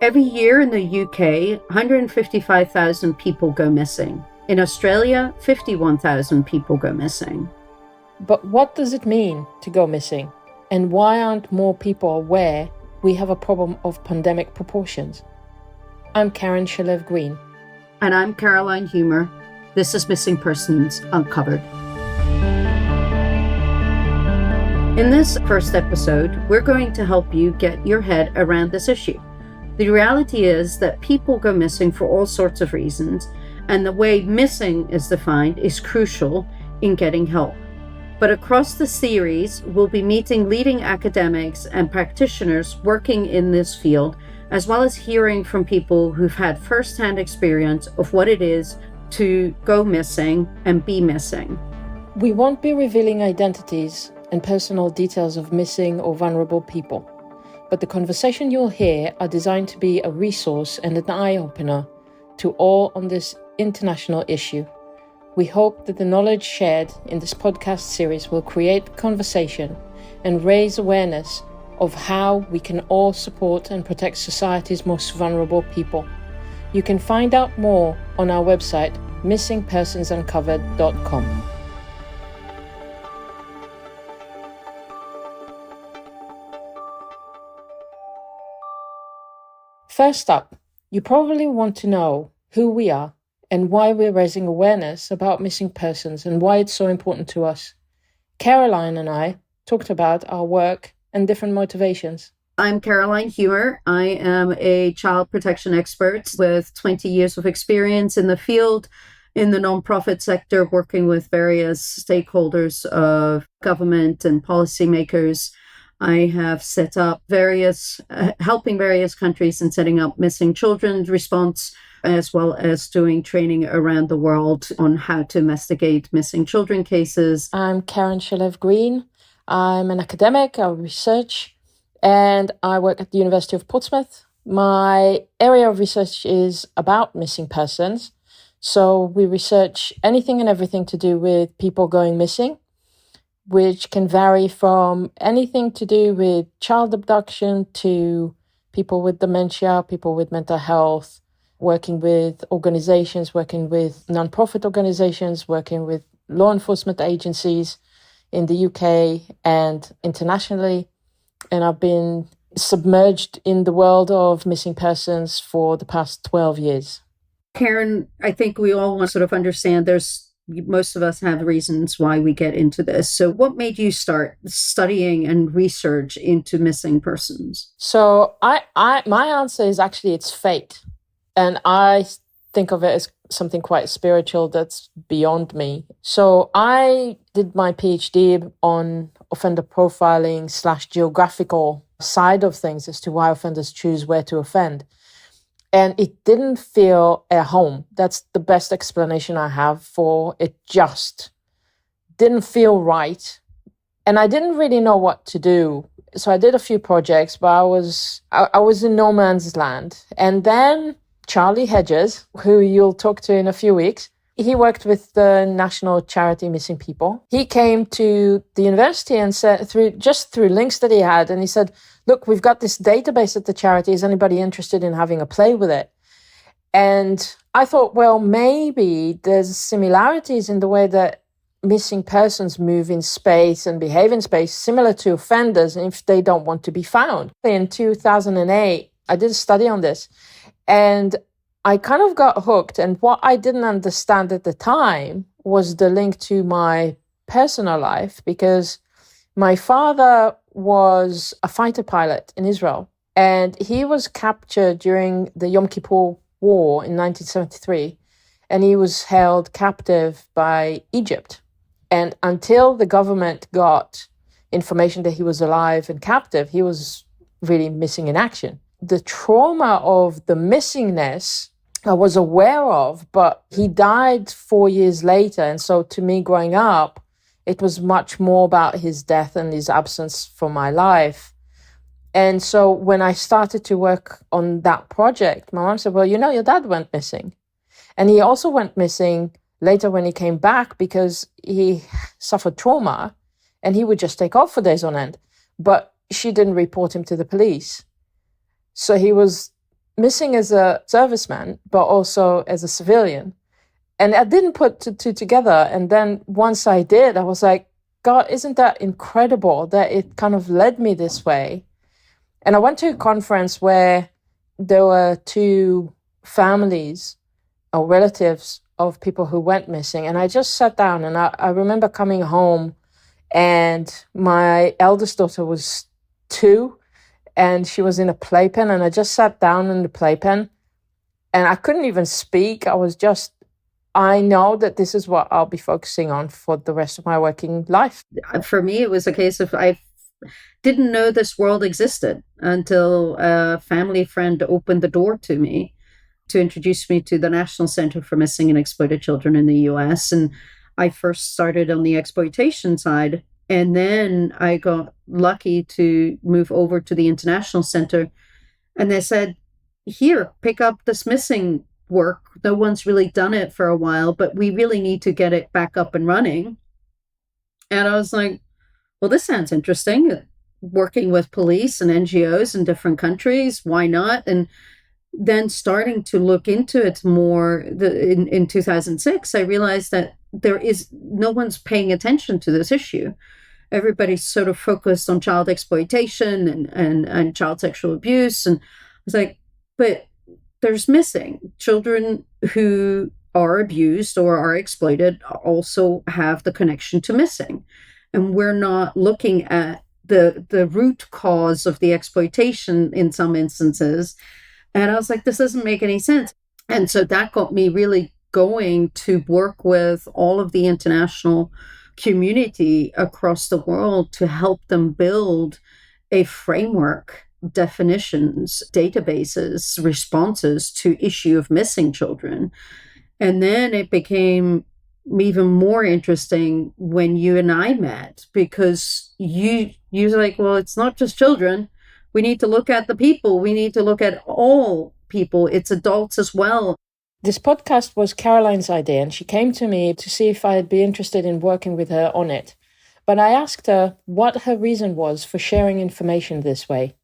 Every year in the UK, 155,000 people go missing. In Australia, 51,000 people go missing. But what does it mean to go missing? And why aren't more people aware we have a problem of pandemic proportions? I'm Karen Shalev-Green. And I'm Caroline Humer. This is Missing Persons Uncovered. In this first episode, we're going to help you get your head around this issue. The reality is that people go missing for all sorts of reasons, and the way missing is defined is crucial in getting help. But across the series, we'll be meeting leading academics and practitioners working in this field, as well as hearing from people who've had first-hand experience of what it is to go missing and be missing. We won't be revealing identities and personal details of missing or vulnerable people, but the conversation you'll hear are designed to be a resource and an eye-opener to all on this international issue. We hope that the knowledge shared in this podcast series will create conversation and raise awareness of how we can all support and protect society's most vulnerable people. You can find out more on our website, missingpersonsuncovered.com. First up, you probably want to know who we are and why we're raising awareness about missing persons and why it's so important to us. Caroline and I talked about our work and different motivations. I'm Caroline Humer. I am a child protection expert with 20 years of experience in the field, in the nonprofit sector, working with various stakeholders of government and policymakers. I have set up helping various countries in setting up missing children response, as well as doing training around the world on how to investigate missing children cases. I'm Karen Shalev-Green. I'm an academic, I research, and I work at the University of Portsmouth. My area of research is about missing persons. So we research anything and everything to do with people going missing, which can vary from anything to do with child abduction to people with dementia, people with mental health, working with organizations, working with non-profit organizations, working with law enforcement agencies in the UK and internationally. And I've been submerged in the world of missing persons for the past 12 years. Karen, I think we all want to sort of understand most of us have reasons why we get into this. So what made you start studying and research into missing persons? So my answer is actually it's fate. And I think of it as something quite spiritual that's beyond me. So I did my PhD on offender profiling / geographical side of things as to why offenders choose where to offend. And it didn't feel at home. That's the best explanation I have for it. Just didn't feel right. And I didn't really know what to do. So I did a few projects, but I was in no man's land. And then Charlie Hedges, who you'll talk to in a few weeks, he worked with the national charity Missing People. He came to the university and said, through links that he had, and he said, look, we've got this database at the charity. Is anybody interested in having a play with it? And I thought, well, maybe there's similarities in the way that missing persons move in space and behave in space, similar to offenders if they don't want to be found. In 2008, I did a study on this, and I kind of got hooked. And what I didn't understand at the time was the link to my personal life, because my father was a fighter pilot in Israel, and he was captured during the Yom Kippur War in 1973, and he was held captive by Egypt. And until the government got information that he was alive and captive, he was really missing in action. The trauma of the missingness I was aware of, but he died 4 years later. And so to me, growing up, it was much more about his death and his absence from my life. And so when I started to work on that project, my mom said, well, your dad went missing. And he also went missing later when he came back because he suffered trauma and he would just take off for days on end. But she didn't report him to the police. So he was missing as a serviceman, but also as a civilian. And I didn't put two together. And then once I did, I was like, God, isn't that incredible that it kind of led me this way? And I went to a conference where there were two families or relatives of people who went missing. And I just sat down, and I remember coming home, and my eldest daughter was 2, and she was in a playpen, and I just sat down in the playpen, and I couldn't even speak. I know that this is what I'll be focusing on for the rest of my working life. For me, it was a case of I didn't know this world existed until a family friend opened the door to me to introduce me to the National Center for Missing and Exploited Children in the US. And I first started on the exploitation side. And then I got lucky to move over to the International Center. And they said, here, pick up this missing work. No one's really done it for a while, but we really need to get it back up and running. And I was like, well, this sounds interesting. Working with police and NGOs in different countries, why not? And then starting to look into it more in 2006, I realized that no one's paying attention to this issue. Everybody's sort of focused on child exploitation and child sexual abuse. And I was like, but there's missing children who are abused or are exploited also have the connection to missing. And we're not looking at the root cause of the exploitation in some instances. And I was like, this doesn't make any sense. And so that got me really going to work with all of the international community across the world to help them build a framework, definitions, databases, responses to issue of missing children. And then it became even more interesting when you and I met, because you're like, well, it's not just children. We need to look at the people. We need to look at all people. It's adults as well. This podcast was Caroline's idea, and she came to me to see if I'd be interested in working with her on it. But I asked her what her reason was for sharing information this way.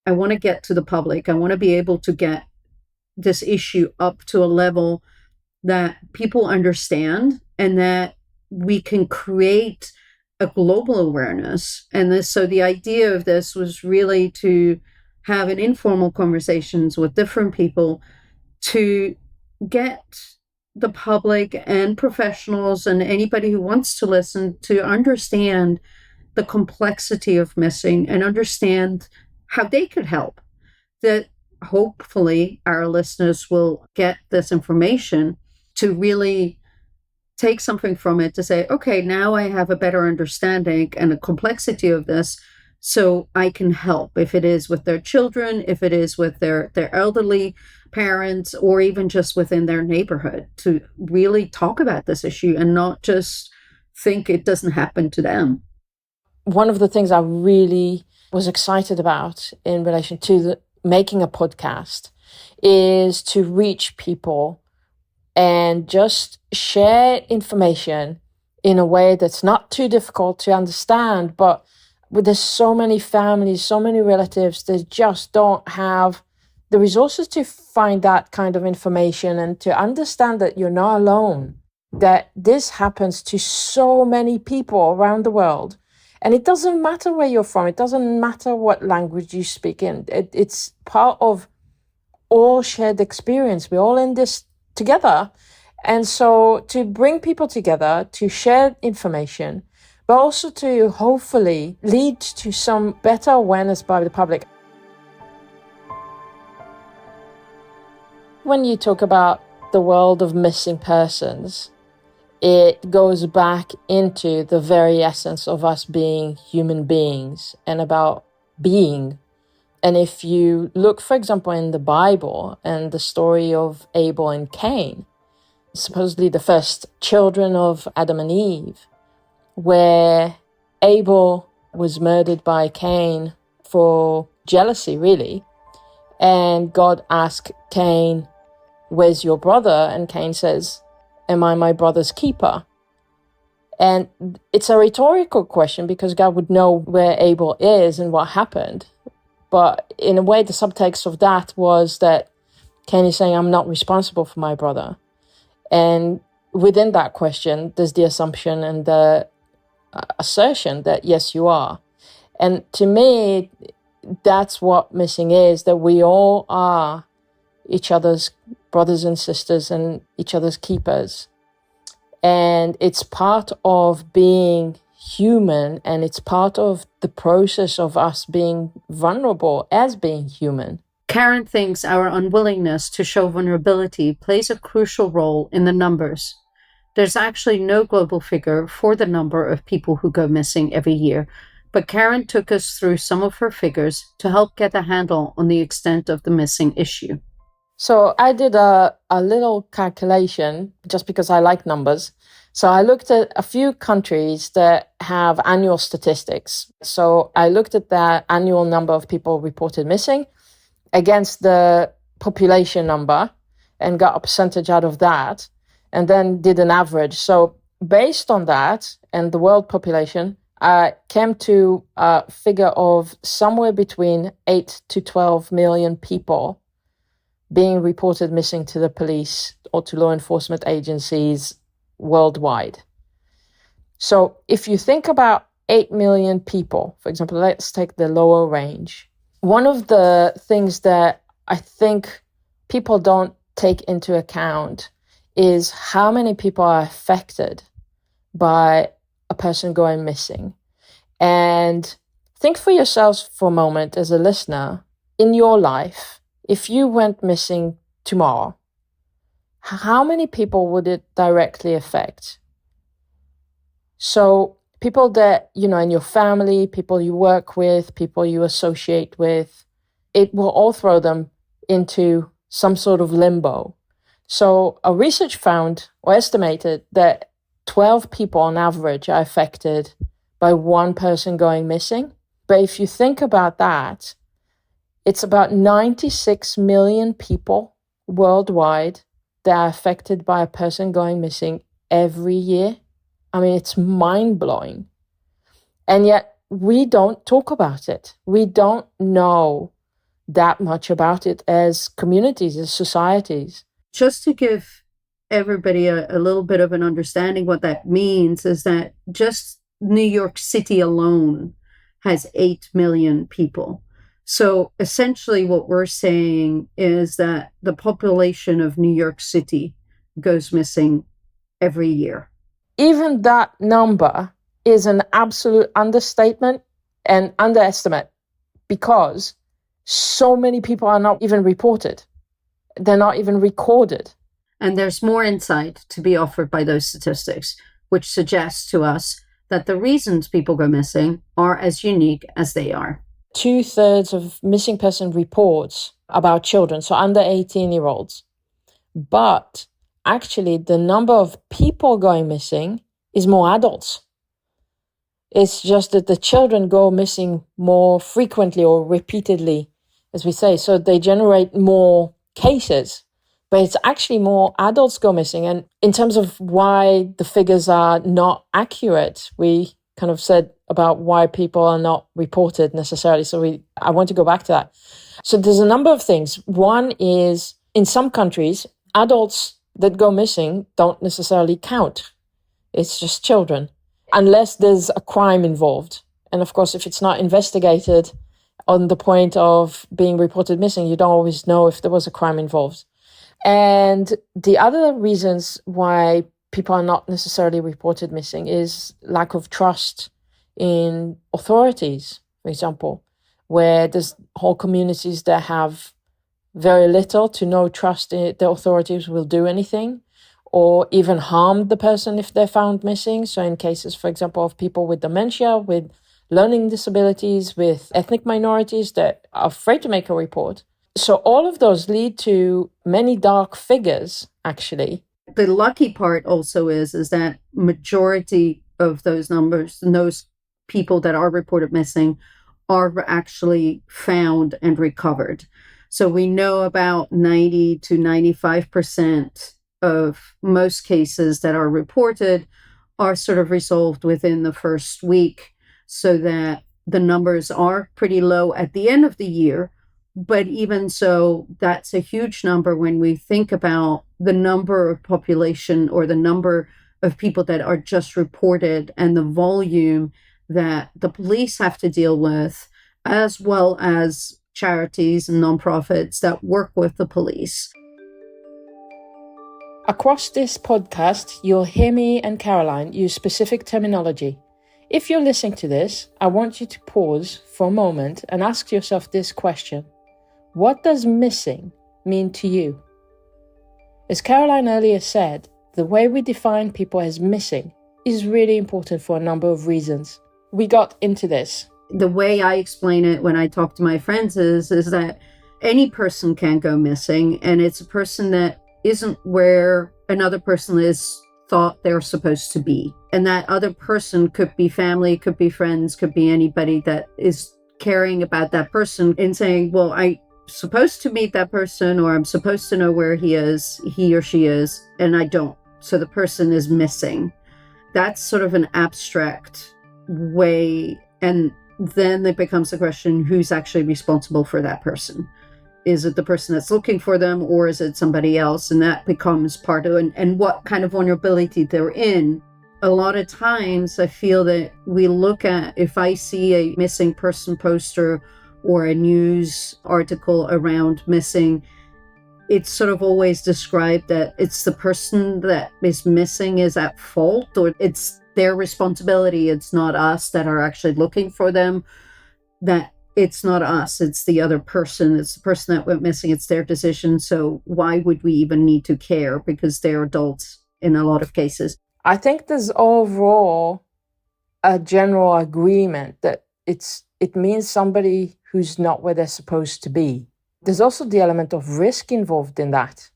I want to get to the public. I want to be able to get this issue up to a level that people understand and that we can create a global awareness. And so the idea of this was really to have an informal conversations with different people to get the public and professionals and anybody who wants to listen to understand the complexity of missing and understand how they could help. That hopefully our listeners will get this information to really take something from it to say, okay, now I have a better understanding and a complexity of this, so I can help, if it is with their children, if it is with their elderly parents, or even just within their neighborhood, to really talk about this issue and not just think it doesn't happen to them. One of the things I really was excited about in relation to making a podcast is to reach people and just share information in a way that's not too difficult to understand. But there's so many families, so many relatives that just don't have the resources to find that kind of information and to understand that you're not alone, that this happens to so many people around the world. And it doesn't matter where you're from. It doesn't matter what language you speak in. It's part of all shared experience. We're all in this together. And so to bring people together, to share information, but also to hopefully lead to some better awareness by the public. When you talk about the world of missing persons, it goes back into the very essence of us being human beings and about being. And if you look, for example, in the Bible and the story of Abel and Cain, supposedly the first children of Adam and Eve, where Abel was murdered by Cain for jealousy, really. And God asked Cain, "Where's your brother?" And Cain says, "Am I my brother's keeper?" And it's a rhetorical question because God would know where Abel is and what happened. But in a way, the subtext of that was that Kenny's saying, I'm not responsible for my brother. And within that question, there's the assumption and the assertion that, yes, you are. And to me, that's what missing is, that we all are each other's brothers and sisters and each other's keepers. And it's part of being human, and it's part of the process of us being vulnerable as being human. Karen thinks our unwillingness to show vulnerability plays a crucial role in the numbers. There's actually no global figure for the number of people who go missing every year, but Karen took us through some of her figures to help get a handle on the extent of the missing issue. So I did a little calculation just because I like numbers. So I looked at a few countries that have annual statistics. So I looked at the annual number of people reported missing against the population number and got a percentage out of that, and then did an average. So based on that and the world population, I came to a figure of somewhere between 8 to 12 million people being reported missing to the police or to law enforcement agencies worldwide. So if you think about 8 million people, for example, let's take the lower range. One of the things that I think people don't take into account is how many people are affected by a person going missing. And think for yourselves for a moment as a listener, in your life, if you went missing tomorrow, how many people would it directly affect? So people that, in your family, people you work with, people you associate with, it will all throw them into some sort of limbo. So a research found or estimated that 12 people on average are affected by one person going missing. But if you think about that, it's about 96 million people worldwide that are affected by a person going missing every year. I mean, it's mind-blowing. And yet we don't talk about it. We don't know that much about it as communities, as societies. Just to give everybody a little bit of an understanding what that means is that just New York City alone has 8 million people. So essentially what we're saying is that the population of New York City goes missing every year. Even that number is an absolute understatement and underestimate, because so many people are not even reported. They're not even recorded. And there's more insight to be offered by those statistics, which suggests to us that the reasons people go missing are as unique as they are. 2/3 of missing person reports about children, so under 18-year-olds. But actually, the number of people going missing is more adults. It's just that the children go missing more frequently or repeatedly, as we say. So they generate more cases, but it's actually more adults go missing. And in terms of why the figures are not accurate, we kind of said about why people are not reported necessarily. So I want to go back to that. So there's a number of things. One is, in some countries, adults that go missing don't necessarily count. It's just children, unless there's a crime involved. And of course, if it's not investigated on the point of being reported missing, you don't always know if there was a crime involved. And the other reasons why people are not necessarily reported missing is lack of trust in authorities, for example, where there's whole communities that have very little to no trust in the authorities will do anything, or even harm the person if they're found missing. So in cases, for example, of people with dementia, with learning disabilities, with ethnic minorities that are afraid to make a report. So all of those lead to many dark figures, actually. The lucky part also is that majority of those numbers, and those people that are reported missing, are actually found and recovered. So we know about 90 to 95% of most cases that are reported are sort of resolved within the first week, so that the numbers are pretty low at the end of the year. But even so, that's a huge number when we think about the number of population or the number of people that are just reported and the volume that the police have to deal with, as well as charities and nonprofits that work with the police. Across this podcast, you'll hear me and Caroline use specific terminology. If you're listening to this, I want you to pause for a moment and ask yourself this question. What does missing mean to you? As Caroline earlier said, the way we define people as missing is really important for a number of reasons. We got into this. The way I explain it when I talk to my friends is that any person can go missing, and it's a person that isn't where another person is thought they're supposed to be. And that other person could be family, could be friends, could be anybody that is caring about that person and saying, well, I'm supposed to meet that person, or I'm supposed to know where he or she is, and I don't. So the person is missing. That's sort of an abstract way. And then it becomes the question, who's actually responsible for that person? Is it the person that's looking for them, or is it somebody else? And that becomes part of it, and what kind of vulnerability they're in. A lot of times I feel that we look at, if I see a missing person poster or a news article around missing, it's sort of always described that it's the person that is missing is at fault, or it's their responsibility. It's not us that are actually looking for them, that it's not us, it's the other person. It's the person that went missing. It's their decision. So why would we even need to care? Because they're adults in a lot of cases. I think there's overall a general agreement that it means somebody who's not where they're supposed to be. There's also the element of risk involved in that.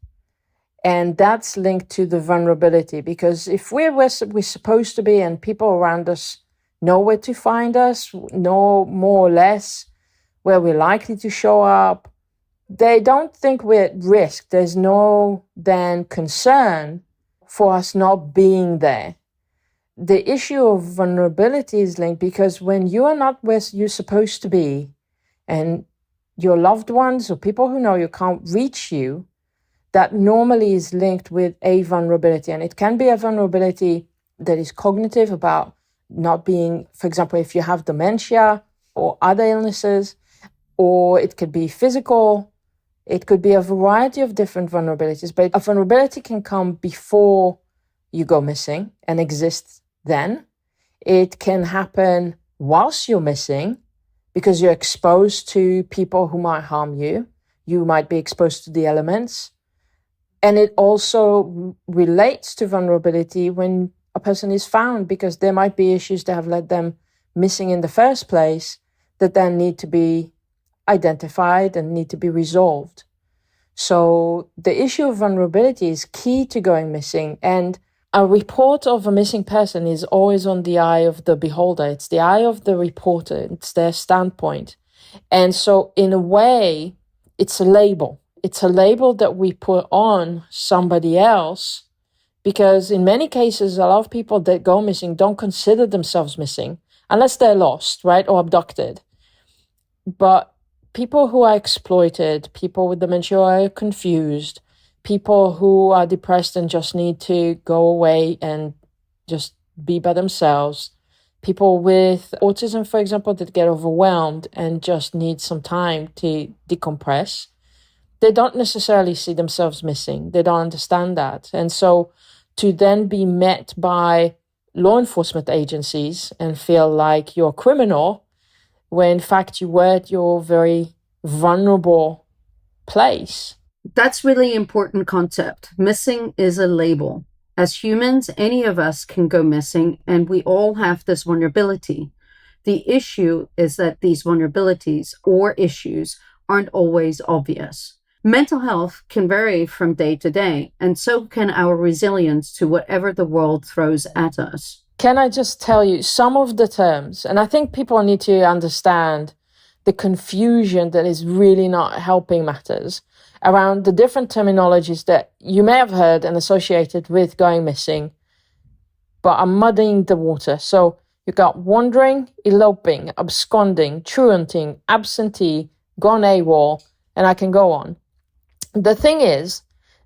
And that's linked to the vulnerability, because if we're where we're supposed to be and people around us know where to find us, know more or less where we're likely to show up, they don't think we're at risk. There's no then concern for us not being there. The issue of vulnerability is linked because when you are not where you're supposed to be and your loved ones or people who know you can't reach you, that normally is linked with a vulnerability. And it can be a vulnerability that is cognitive, about not being, for example, if you have dementia or other illnesses, or it could be physical. It could be a variety of different vulnerabilities, but a vulnerability can come before you go missing and exist then. It can happen whilst you're missing because you're exposed to people who might harm you. You might be exposed to the elements. And it also relates to vulnerability when a person is found, because there might be issues that have led them missing in the first place that then need to be identified and need to be resolved. So the issue of vulnerability is key to going missing. And a report of a missing person is always on the eye of the beholder. It's the eye of the reporter. It's their standpoint. And so in a way, it's a label. It's a label that we put on somebody else, because in many cases, a lot of people that go missing don't consider themselves missing unless they're lost, right, or abducted. But people who are exploited, people with dementia who are confused, people who are depressed and just need to go away and just be by themselves, people with autism, for example, that get overwhelmed and just need some time to decompress, they don't necessarily see themselves missing. They don't understand that. And so to then be met by law enforcement agencies and feel like you're a criminal, when in fact you were at your very vulnerable place. That's really important concept. Missing is a label. As humans, any of us can go missing, and we all have this vulnerability. The issue is that these vulnerabilities or issues aren't always obvious. Mental health can vary from day to day, and so can our resilience to whatever the world throws at us. Can I just tell you some of the terms? And I think people need to understand the confusion that is really not helping matters around the different terminologies that you may have heard and associated with going missing, but are muddying the water. So You got wandering, eloping, absconding, truanting, absentee, gone AWOL, and I can go on. The thing is,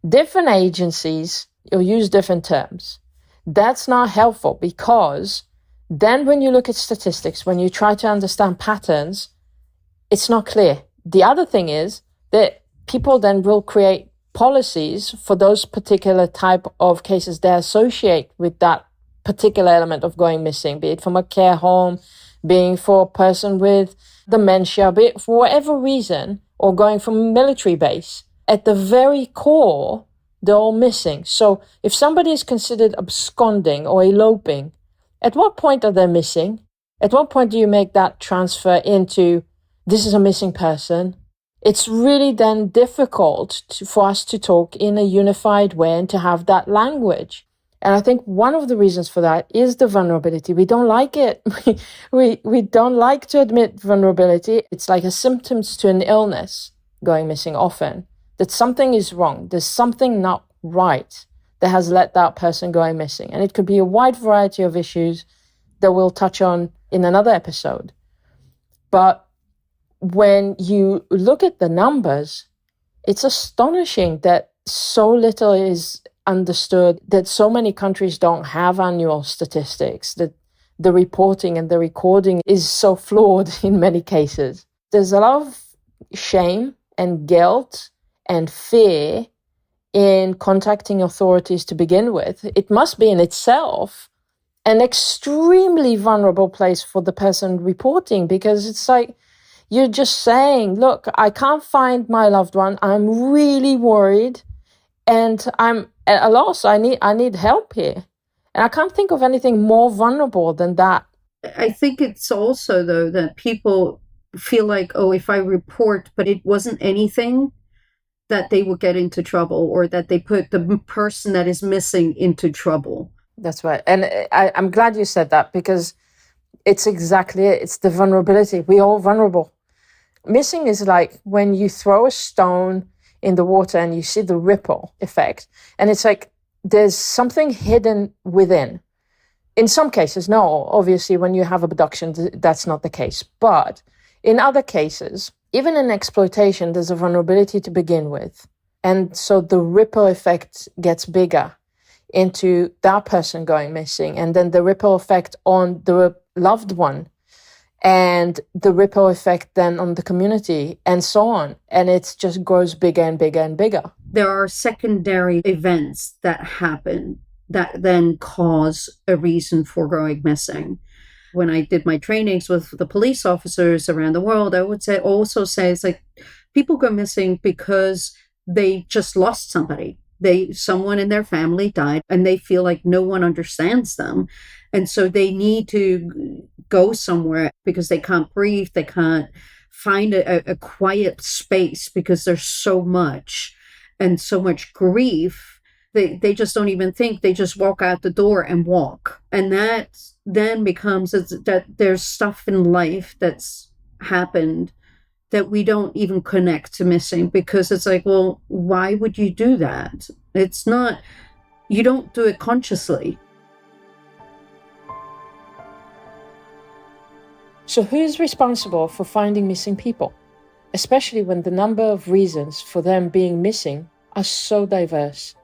different agencies will use different terms. That's not helpful because then when you look at statistics, when you try to understand patterns, it's not clear. The other thing is that people then will create policies for those particular type of cases they associate with that particular element of going missing, be it from a care home, being for a person with dementia, be it for whatever reason, or going from a military base. At the very core, they're all missing. So if somebody is considered absconding or eloping, at what point are they missing? At what point do you make that transfer into this is a missing person? It's really then difficult for us to talk in a unified way and to have that language. And I think one of the reasons for that is the vulnerability. We don't like it. We don't like to admit vulnerability. It's like a symptom to an illness, going missing often, that something is wrong. There's something not right that has led that person going missing. And it could be a wide variety of issues that we'll touch on in another episode. But when you look at the numbers, it's astonishing that so little is understood, that so many countries don't have annual statistics, that the reporting and the recording is so flawed in many cases. There's a lot of shame and guilt and fear in contacting authorities to begin with. It must be in itself an extremely vulnerable place for the person reporting, because it's like you're just saying, look, I can't find my loved one. I'm really worried and I'm at a loss. I need help here. And I can't think of anything more vulnerable than that. I think it's also, though, that people feel like, oh, if I report, but it wasn't anything, that they will get into trouble, or that they put the person that is missing into trouble. That's right. And I'm glad you said that, because it's exactly it. It's the vulnerability. We're all vulnerable. Missing is like when you throw a stone in the water and you see the ripple effect. And it's like there's something hidden within. In some cases, no, obviously when you have abduction, that's not the case. But in other cases, even in exploitation, there's a vulnerability to begin with. And so the ripple effect gets bigger into that person going missing, and then the ripple effect on the loved one, and the ripple effect then on the community, and so on. And it just grows bigger and bigger and bigger. There are secondary events that happen that then cause a reason for going missing. When I did my trainings with the police officers around the world, I would also say it's like people go missing because they just lost somebody. Someone in their family died and they feel like no one understands them. And so they need to go somewhere because they can't breathe. They can't find a quiet space because there's so much and so much grief. They just don't even think. They just walk out the door and walk. And that then becomes that there's stuff in life that's happened that we don't even connect to missing, because it's like, well, why would you do that? It's not, you don't do it consciously. So who's responsible for finding missing people, especially when the number of reasons for them being missing are so diverse?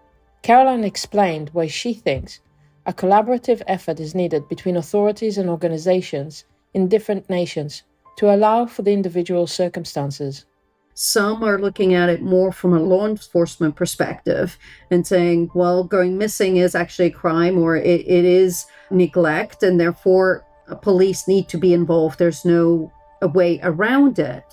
Caroline explained why she thinks a collaborative effort is needed between authorities and organizations in different nations to allow for the individual circumstances. Some are looking at it more from a law enforcement perspective and saying, well, going missing is actually a crime, or it is neglect, and therefore police need to be involved. There's no way around it.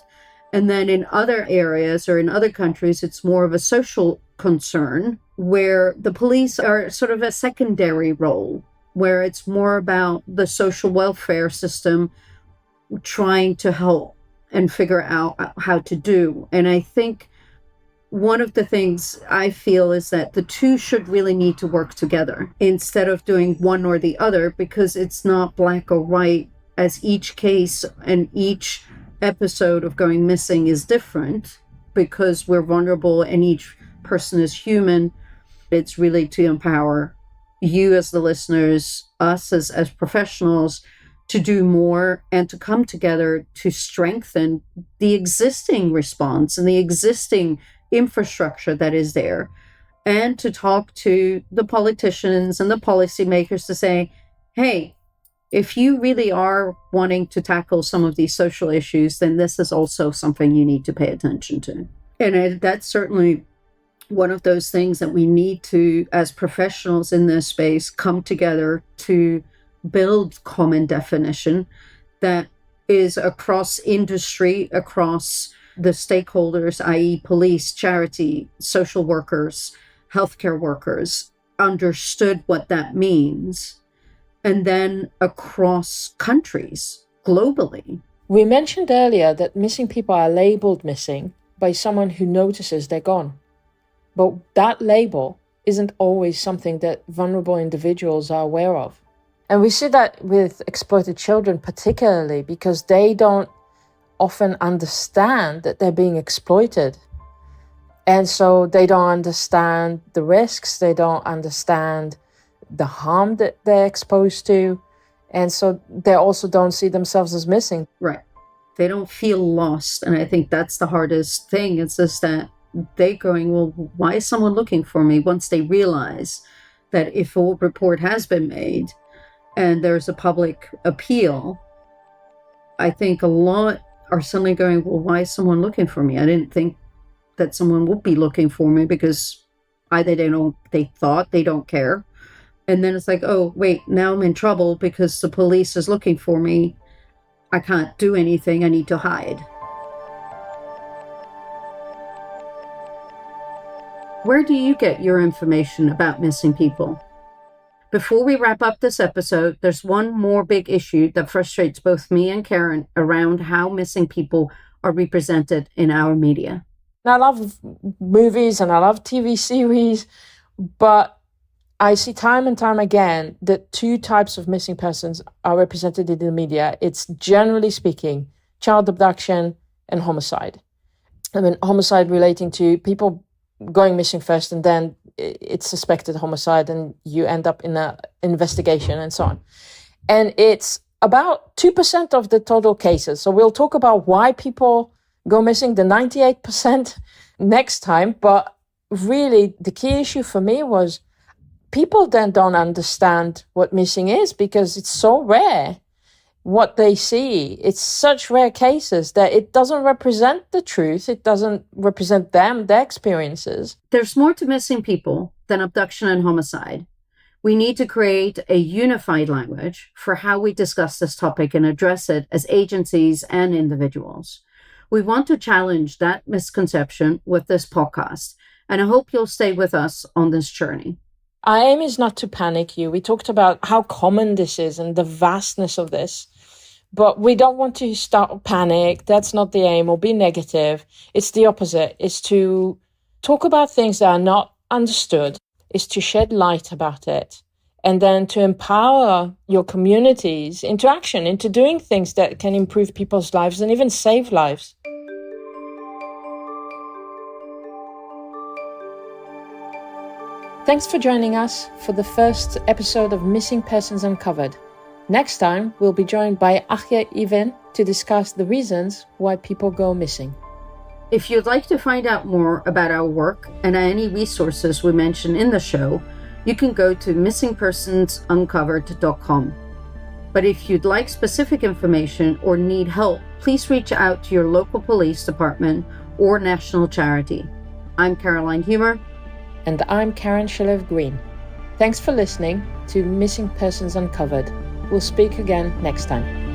And then in other areas or in other countries, it's more of a social concern where the police are sort of a secondary role, where it's more about the social welfare system trying to help and figure out how to do. And I think one of the things I feel is that the two should really need to work together instead of doing one or the other, because it's not black or white, as each case and each episode of going missing is different, because we're vulnerable and each person is human. It's really to empower you as the listeners, us as professionals, to do more and to come together to strengthen the existing response and the existing infrastructure that is there, and to talk to the politicians and the policymakers to say, hey, if you really are wanting to tackle some of these social issues, then this is also something you need to pay attention to. And that's certainly one of those things that we need to, as professionals in this space, come together to build common definition that is across industry, across the stakeholders, i.e. police, charity, social workers, healthcare workers, understood what that means, and then across countries, globally. We mentioned earlier that missing people are labeled missing by someone who notices they're gone. But that label isn't always something that vulnerable individuals are aware of. And we see that with exploited children particularly, because they don't often understand that they're being exploited. And so they don't understand the risks, they don't understand the harm that they're exposed to. And so they also don't see themselves as missing. Right. They don't feel lost. And I think that's the hardest thing. It's just that they going, well, why is someone looking for me? Once they realize that if a report has been made and there's a public appeal, I think a lot are suddenly going, well, why is someone looking for me? I didn't think that someone would be looking for me, because either they thought they don't care. And then it's like, oh, wait, now I'm in trouble because the police is looking for me. I can't do anything. I need to hide. Where do you get your information about missing people? Before we wrap up this episode, there's one more big issue that frustrates both me and Karen around how missing people are represented in our media. I love movies and I love TV series, but I see time and time again that two types of missing persons are represented in the media. It's generally speaking, child abduction and homicide. I mean, homicide relating to people going missing first, and then it's suspected homicide and you end up in an investigation and so on. And it's about 2% of the total cases. So we'll talk about why people go missing, the 98% next time. But really, the key issue for me was people then don't understand what missing is, because it's so rare what they see. It's such rare cases that it doesn't represent the truth. It doesn't represent them, their experiences. There's more to missing people than abduction and homicide. We need to create a unified language for how we discuss this topic and address it as agencies and individuals. We want to challenge that misconception with this podcast, and I hope you'll stay with us on this journey. Our aim is not to panic you. We talked about how common this is and the vastness of this, but we don't want to start panic. That's not the aim, or be negative. It's the opposite. It's to talk about things that are not understood. It's to shed light about it, and then to empower your communities into action, into doing things that can improve people's lives and even save lives. Thanks for joining us for the first episode of Missing Persons Uncovered. Next time, we'll be joined by Achje Even to discuss the reasons why people go missing. If you'd like to find out more about our work and any resources we mention in the show, you can go to missingpersonsuncovered.com. But if you'd like specific information or need help, please reach out to your local police department or national charity. I'm Caroline Humer. And I'm Karen Shalev-Green. Thanks for listening to Missing Persons Uncovered. We'll speak again next time.